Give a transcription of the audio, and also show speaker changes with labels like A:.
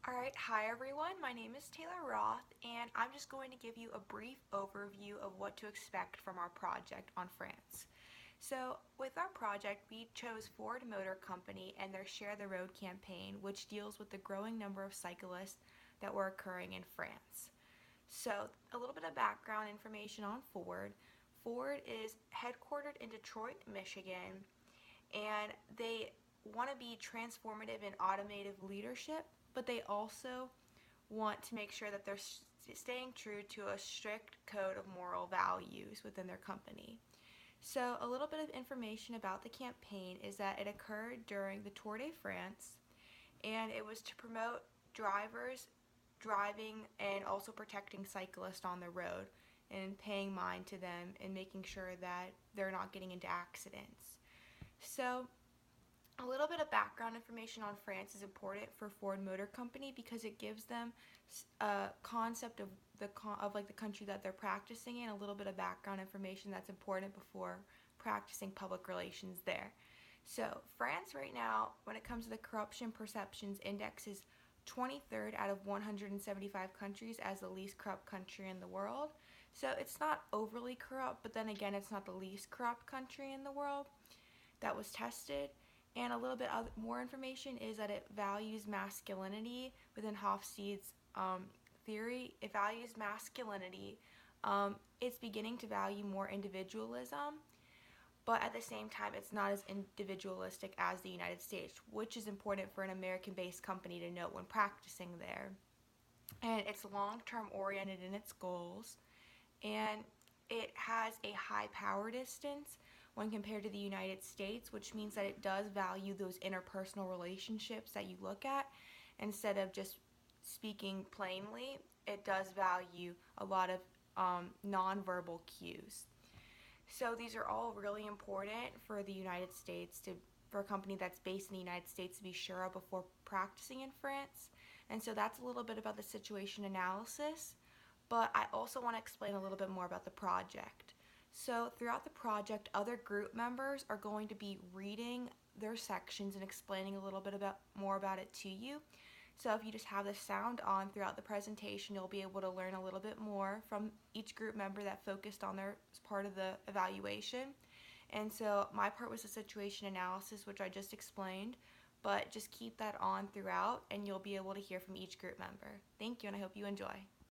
A: Alright, hi everyone, my name is Taylor Roth, and I'm just going to give you a brief overview of what to expect from our project on France. So, with our project, we chose Ford Motor Company and their Share the Road campaign, which deals with the growing number of cyclists that were occurring in France. So, a little bit of background information on Ford. Ford is headquartered in Detroit, Michigan, and they want to be transformative in automotive leadership, but they also want to make sure that they're staying true to a strict code of moral values within their company. So, a little bit of information about the campaign is that it occurred during the Tour de France, and it was to promote drivers driving and also protecting cyclists on the road and paying mind to them and making sure that they're not getting into accidents. So, a little bit of background information on France is important for Ford Motor Company because it gives them a concept of the country that they're practicing in, a little bit of background information that's important before practicing public relations there. So, France right now, when it comes to the Corruption Perceptions Index, is 23rd out of 175 countries as the least corrupt country in the world. So, it's not overly corrupt, but then again, it's not the least corrupt country in the world that was tested. And a little bit more information is that it values masculinity within Hofstede's theory. It values masculinity. It's beginning to value more individualism, but at the same time, it's not as individualistic as the United States, which is important for an American-based company to note when practicing there. And it's long-term oriented in its goals, and it has a high power distance when compared to the United States, which means that it does value those interpersonal relationships that you look at. Instead of just speaking plainly, it does value a lot of nonverbal cues. So these are all really important for the United States for a company that's based in the United States to be sure of before practicing in France. And so that's a little bit about the situation analysis, but I also want to explain a little bit more about the project. So throughout the project, other group members are going to be reading their sections and explaining a little bit more about it to you. So if you just have the sound on throughout the presentation, you'll be able to learn a little bit more from each group member that focused on their part of the evaluation. And so my part was the situation analysis, which I just explained, but just keep that on throughout and you'll be able to hear from each group member. Thank you, and I hope you enjoy.